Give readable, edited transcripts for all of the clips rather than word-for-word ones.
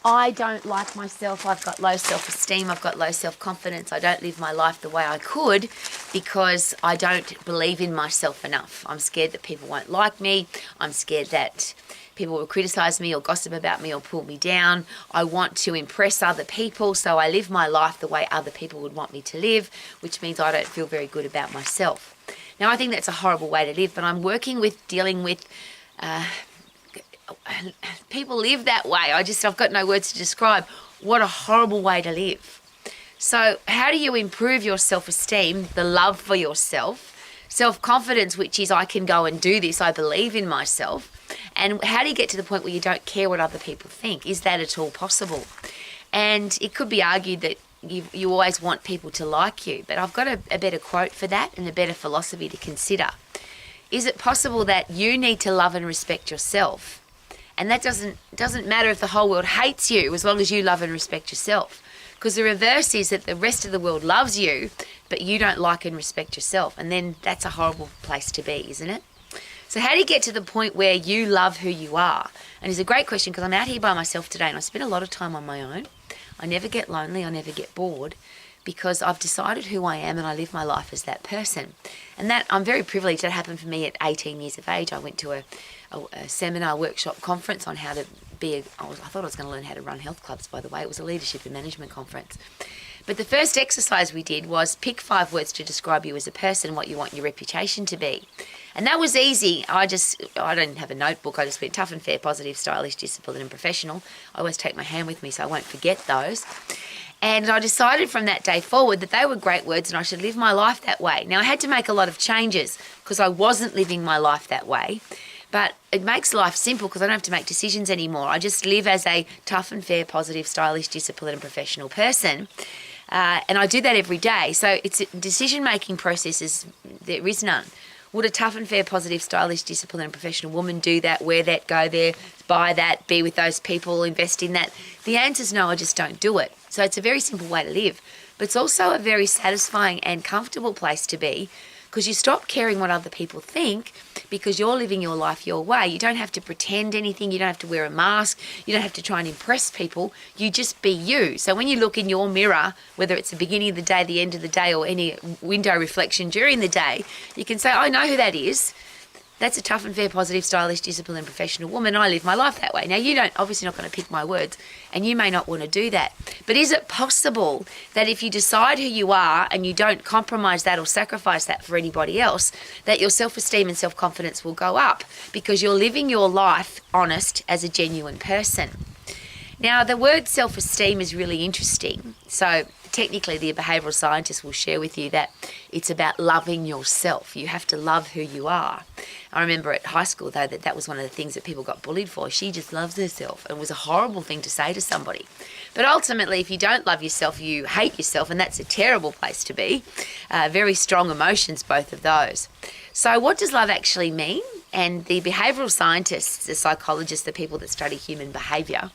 I don't like myself. I've got low self-esteem. I've got low self-confidence. I don't live my life the way I could because I don't believe in myself enough. I'm scared that people won't like me. I'm scared that people will criticize me or gossip about me or pull me down. I want to impress other people, so I live my life the way other people would want me to live, which means I don't feel very good about myself. Now, I think that's a horrible way to live, but I'm working with dealing with people live that way. I've got no words to describe what a horrible way to live. So how do you improve your self-esteem, the love for yourself, self-confidence, which is I can go and do this, I believe in myself, and how do you get to the point where you don't care what other people think? Is that at all possible? And it could be argued that you always want people to like you, but I've got a better quote for that and a better philosophy to consider. Is it possible that you need to love and respect yourself? And that doesn't matter if the whole world hates you as long as you love and respect yourself. Because the reverse is that the rest of the world loves you, but you don't like and respect yourself. And then that's a horrible place to be, isn't it? So how do you get to the point where you love who you are? And it's a great question because I'm out here by myself today and I spend a lot of time on my own. I never get lonely, I never get bored because I've decided who I am and I live my life as that person. And that I'm very privileged. That happened for me at 18 years of age. I went to a seminar, workshop, conference on how to be I thought I was going to learn how to run health clubs, by the way. It was a leadership and management conference. But the first exercise we did was pick 5 words to describe you as a person, what you want your reputation to be. And that was easy. I don't have a notebook. I just went tough and fair, positive, stylish, disciplined and professional. I always take my hand with me so I won't forget those. And I decided from that day forward that they were great words and I should live my life that way. Now, I had to make a lot of changes because I wasn't living my life that way. But it makes life simple because I don't have to make decisions anymore. I just live as a tough and fair, positive, stylish, disciplined and professional person. And I do that every day. So it's decision-making processes, there is none. Would a tough and fair, positive, stylish, disciplined and professional woman do that, wear that, go there, buy that, be with those people, invest in that? The answer is no, I just don't do it. So it's a very simple way to live. But it's also a very satisfying and comfortable place to be because you stop caring what other people think because you're living your life your way. You don't have to pretend anything. You don't have to wear a mask. You don't have to try and impress people. You just be you. So when you look in your mirror, whether it's the beginning of the day, the end of the day, or any window reflection during the day, you can say, I know who that is. That's a tough and fair, positive, stylish, disciplined and professional woman. I live my life that way. Now, you don't, obviously not going to pick my words, and you may not want to do that. But is it possible that if you decide who you are and you don't compromise that or sacrifice that for anybody else, that your self-esteem and self-confidence will go up because you're living your life honest as a genuine person? Now, the word self-esteem is really interesting. So technically, the behavioural scientist will share with you that it's about loving yourself. You have to love who you are. I remember at high school, though, that was one of the things that people got bullied for. She just loves herself. And it was a horrible thing to say to somebody. But ultimately, if you don't love yourself, you hate yourself, and that's a terrible place to be. Very strong emotions, both of those. So what does love actually mean? And the behavioural scientists, the psychologists, the people that study human behaviour,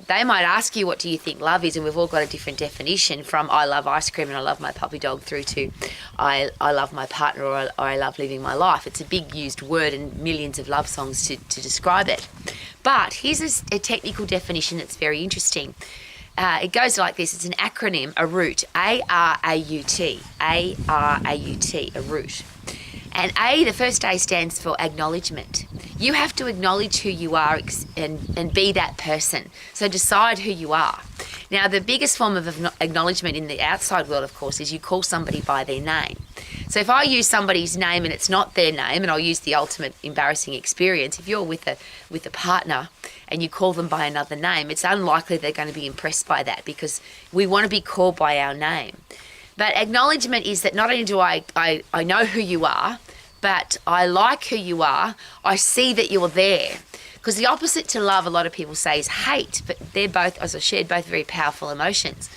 they might ask you, what do you think love is? And we've all got a different definition, from I love ice cream and I love my puppy dog through to I love my partner or I love living my life. It's a big used word and millions of love songs to describe it. But here's a technical definition that's very interesting. It goes like this. It's an acronym, a root, A-R-A-U-T, A-R-A-U-T, a root. And A, the first A, stands for acknowledgement. You have to acknowledge who you are and be that person. So decide who you are. Now, the biggest form of acknowledgement in the outside world, of course, is you call somebody by their name. So if I use somebody's name and it's not their name, and I'll use the ultimate embarrassing experience, if you're with a partner and you call them by another name, it's unlikely they're going to be impressed by that because we want to be called by our name. But acknowledgement is that not only do I know who you are, but I like who you are, I see that you're there. Because the opposite to love, a lot of people say, is hate, but they're both, as I shared, both very powerful emotions.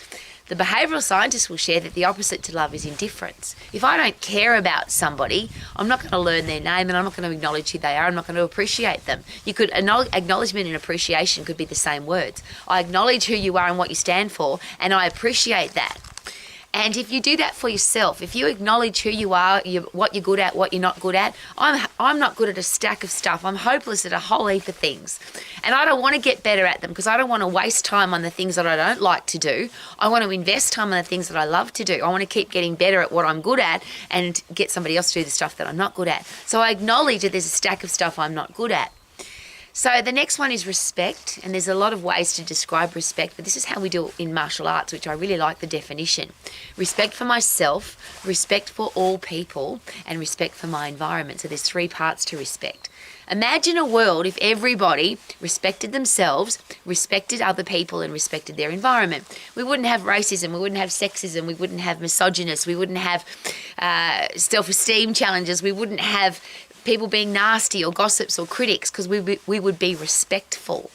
The behavioural scientists will share that the opposite to love is indifference. If I don't care about somebody, I'm not going to learn their name and I'm not going to acknowledge who they are. I'm not going to appreciate them. You could acknowledgement and appreciation could be the same words. I acknowledge who you are and what you stand for, and I appreciate that. And if you do that for yourself, if you acknowledge who you are, what you're good at, what you're not good at, I'm not good at a stack of stuff. I'm hopeless at a whole heap of things. And I don't want to get better at them because I don't want to waste time on the things that I don't like to do. I want to invest time on the things that I love to do. I want to keep getting better at what I'm good at and get somebody else to do the stuff that I'm not good at. So I acknowledge that there's a stack of stuff I'm not good at. So the next one is respect, and there's a lot of ways to describe respect, but this is how we do it in martial arts, which I really like the definition. Respect for myself, respect for all people, and respect for my environment. So there's 3 parts to respect. Imagine a world if everybody respected themselves, respected other people, and respected their environment. We wouldn't have racism, we wouldn't have sexism, we wouldn't have misogynists, we wouldn't have self-esteem challenges, we wouldn't have people being nasty or gossips or critics, because we would be respectful.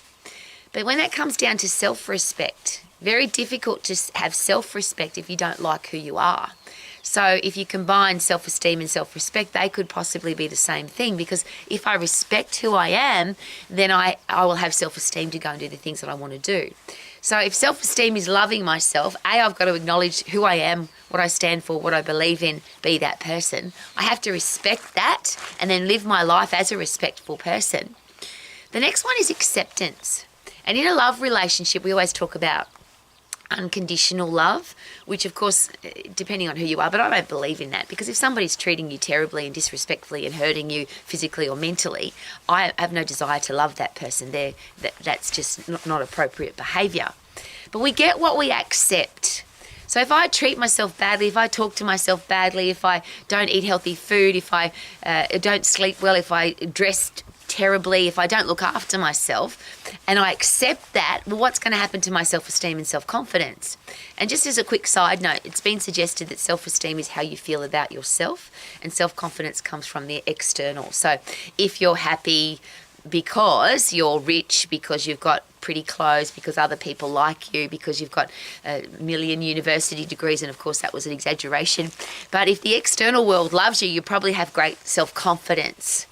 But when that comes down to self-respect, very difficult to have self-respect if you don't like who you are. So if you combine self-esteem and self-respect, they could possibly be the same thing, because if I respect who I am, then I will have self-esteem to go and do the things that I want to do. So if self-esteem is loving myself, I've got to acknowledge who I am, what I stand for, what I believe in, be that person. I have to respect that and then live my life as a respectful person. The next one is acceptance. And in a love relationship, we always talk about unconditional love, which of course, depending on who you are, but I don't believe in that, because if somebody's treating you terribly and disrespectfully and hurting you physically or mentally, I have no desire to love that person. That's just not appropriate behaviour. But we get what we accept. So if I treat myself badly, if I talk to myself badly, if I don't eat healthy food, if I don't sleep well, if I dress terribly, if I don't look after myself, and I accept that, well, what's going to happen to my self-esteem and self-confidence? And just as a quick side note, it's been suggested that self-esteem is how you feel about yourself, and self-confidence comes from the external. So if you're happy because you're rich, because you've got pretty clothes, because other people like you, because you've got a million university degrees, and of course that was an exaggeration, but if the external world loves you, you probably have great self-confidence.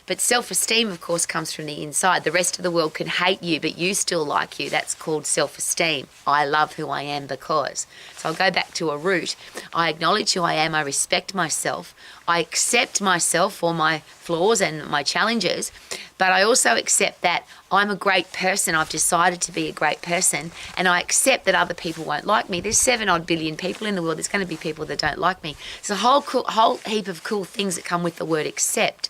But self-esteem, of course, comes from the inside. The rest of the world can hate you, but you still like you. That's called self-esteem. I love who I am because. So I'll go back to a root. I acknowledge who I am. I respect myself. I accept myself for my flaws and my challenges. But I also accept that I'm a great person. I've decided to be a great person. And I accept that other people won't like me. There's 7-odd billion people in the world. There's going to be people that don't like me. There's a whole heap of cool things that come with the word accept.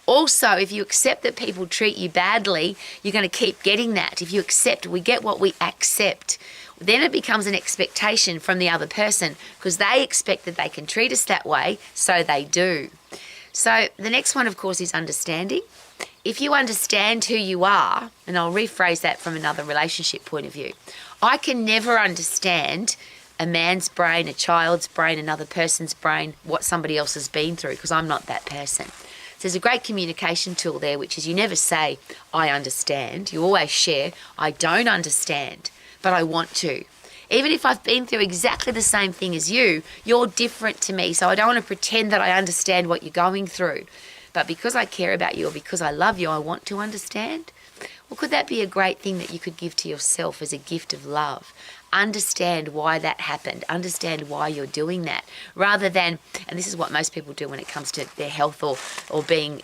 Also, if you accept that people treat you badly, you're going to keep getting that. If you accept, we get what we accept. Then it becomes an expectation from the other person, because they expect that they can treat us that way, so they do. So the next one, of course, is understanding. If you understand who you are, and I'll rephrase that from another relationship point of view, I can never understand a man's brain, a child's brain, another person's brain, what somebody else has been through, because I'm not that person. There's a great communication tool there, which is you never say, I understand. You always share, I don't understand, but I want to. Even if I've been through exactly the same thing as you, you're different to me, so I don't want to pretend that I understand what you're going through. But because I care about you, or because I love you, I want to understand. Well, could that be a great thing that you could give to yourself as a gift of love? Understand why that happened. Understand why you're doing that. Rather than, and this is what most people do when it comes to their health or being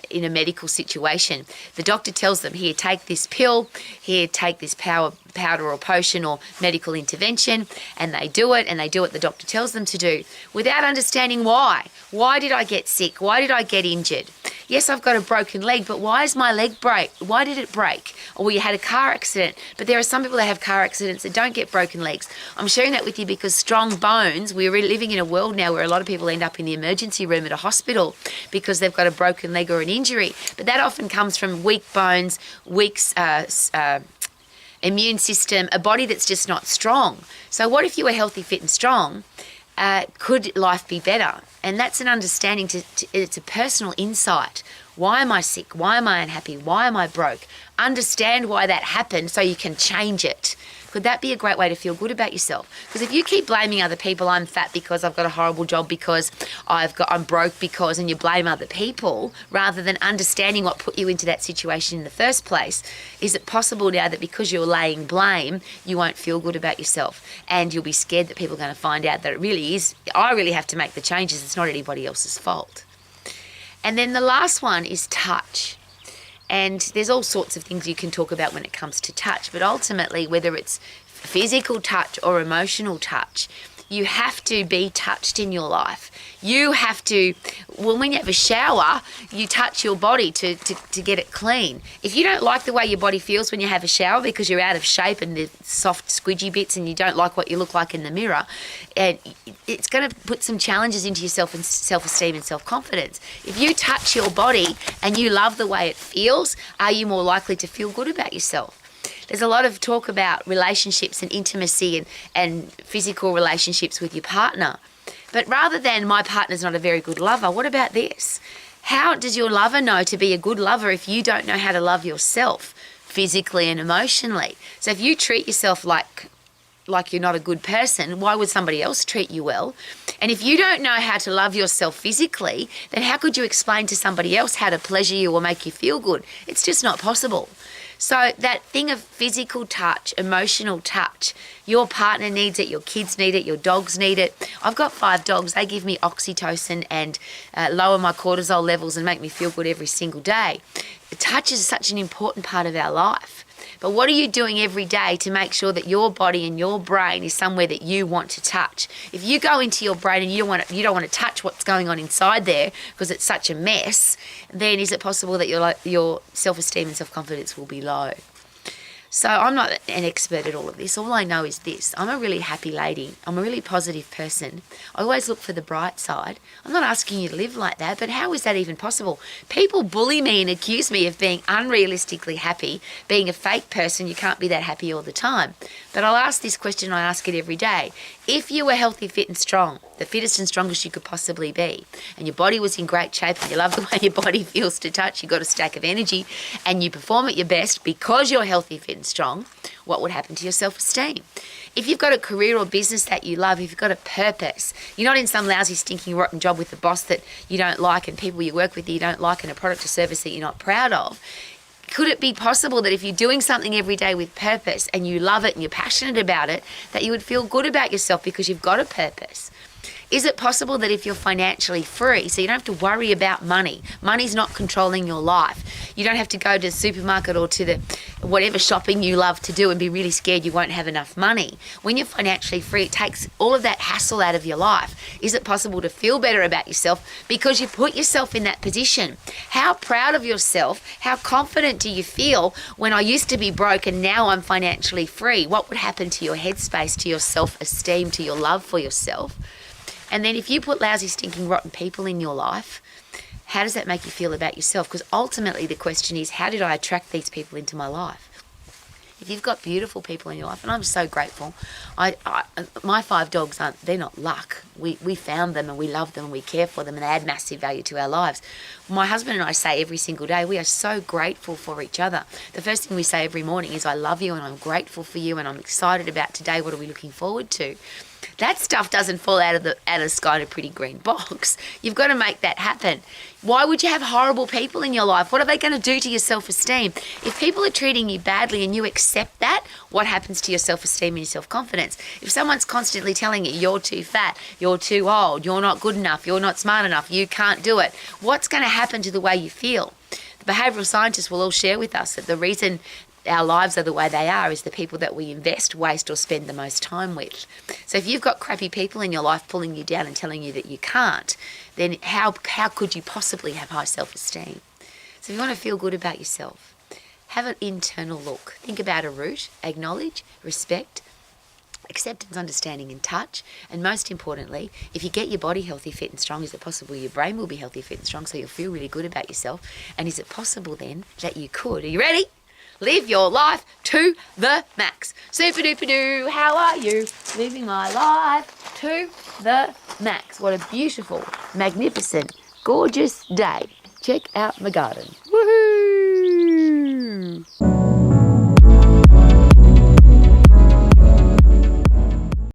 in a medical situation. The doctor tells them, here, take this pill, here, take this powder or potion or medical intervention, and they do it the doctor tells them to do, without understanding why. Why did I get sick? Why did I get injured? Yes, I've got a broken leg, but why is my leg break? Why did it break? Or you had a car accident. But there are some people that have car accidents that don't get broken legs. I'm sharing that with you because strong bones, we're living in a world now where a lot of people end up in the emergency room at a hospital because they've got a broken leg or an injury. But that often comes from weak bones, weak immune system, a body that's just not strong. So what if you were healthy, fit and strong? Could life be better? And that's an understanding, it's a personal insight. Why am I sick? Why am I unhappy? Why am I broke? Understand why that happened so you can change it. Could that be a great way to feel good about yourself? Because if you keep blaming other people, I'm fat because I've got a horrible job, because I'm broke because, and you blame other people rather than understanding what put you into that situation in the first place, is it possible now that because you're laying blame, you won't feel good about yourself and you'll be scared that people are going to find out that it really is, I really have to make the changes, it's not anybody else's fault. And then the last one is touch. And there's all sorts of things you can talk about when it comes to touch, but ultimately, whether it's physical touch or emotional touch, you have to be touched in your life. You have to, when you have a shower, you touch your body to get it clean. If you don't like the way your body feels when you have a shower because you're out of shape and the soft squidgy bits and you don't like what you look like in the mirror, and it's going to put some challenges into your self-esteem and self-confidence. If you touch your body and you love the way it feels, are you more likely to feel good about yourself? There's a lot of talk about relationships and intimacy and physical relationships with your partner. But rather than my partner's not a very good lover, what about this? How does your lover know to be a good lover if you don't know how to love yourself physically and emotionally? So if you treat yourself like you're not a good person, why would somebody else treat you well? And if you don't know how to love yourself physically, then how could you explain to somebody else how to pleasure you or make you feel good? It's just not possible. So that thing of physical touch, emotional touch, your partner needs it, your kids need it, your dogs need it. I've got 5 dogs. They give me oxytocin and lower my cortisol levels and make me feel good every single day. Touch is such an important part of our life. But what are you doing every day to make sure that your body and your brain is somewhere that you want to touch? If you go into your brain and you don't want to touch what's going on inside there because it's such a mess, then is it possible that your self-esteem and self-confidence will be low? So I'm not an expert at all of this. All I know is this. I'm a really happy lady. I'm a really positive person. I always look for the bright side. I'm not asking you to live like that, but how is that even possible? People bully me and accuse me of being unrealistically happy, being a fake person. You can't be that happy all the time. But I'll ask this question, I ask it every day. If you were healthy, fit and strong, the fittest and strongest you could possibly be, and your body was in great shape and you love the way your body feels to touch, you've got a stack of energy and you perform at your best because you're healthy, fit and strong, what would happen to your self-esteem? If you've got a career or business that you love, if you've got a purpose, you're not in some lousy, stinking, rotten job with a boss that you don't like and people you work with that you don't like and a product or service that you're not proud of, could it be possible that if you're doing something every day with purpose and you love it and you're passionate about it, that you would feel good about yourself because you've got a purpose? Is it possible that if you're financially free, so you don't have to worry about money, money's not controlling your life, you don't have to go to the supermarket or to the whatever shopping you love to do and be really scared you won't have enough money. When you're financially free, it takes all of that hassle out of your life. Is it possible to feel better about yourself because you put yourself in that position? How proud of yourself, how confident do you feel when I used to be broke and now I'm financially free? What would happen to your headspace, to your self-esteem, to your love for yourself? And then if you put lousy, stinking, rotten people in your life, how does that make you feel about yourself? Because ultimately the question is, how did I attract these people into my life? If you've got beautiful people in your life, and I'm so grateful, my 5 dogs they're not luck. We found them and we love them and we care for them and they add massive value to our lives. My husband and I say every single day, we are so grateful for each other. The first thing we say every morning is, I love you and I'm grateful for you and I'm excited about today. What are we looking forward to? That stuff doesn't fall out of the sky in a pretty green box. You've got to make that happen. Why would you have horrible people in your life? What are they going to do to your self-esteem? If people are treating you badly and you accept that, what happens to your self-esteem and your self-confidence? If someone's constantly telling you, you're too fat, you're too old, you're not good enough, you're not smart enough, you can't do it, what's going to happen to the way you feel? The behavioural scientists will all share with us that the reason our lives are the way they are is the people that we invest, waste or spend the most time with. So if you've got crappy people in your life pulling you down and telling you that you can't, then how could you possibly have high self-esteem? So if you want to feel good about yourself, have an internal look. Think about a root, acknowledge, respect, acceptance, understanding and touch. And most importantly, if you get your body healthy, fit and strong, is it possible your brain will be healthy, fit and strong so you'll feel really good about yourself? And is it possible then that you could, are you ready? Live your life to the max. Super duper doo, how are you? Living my life to the max. What a beautiful, magnificent, gorgeous day. check out my garden.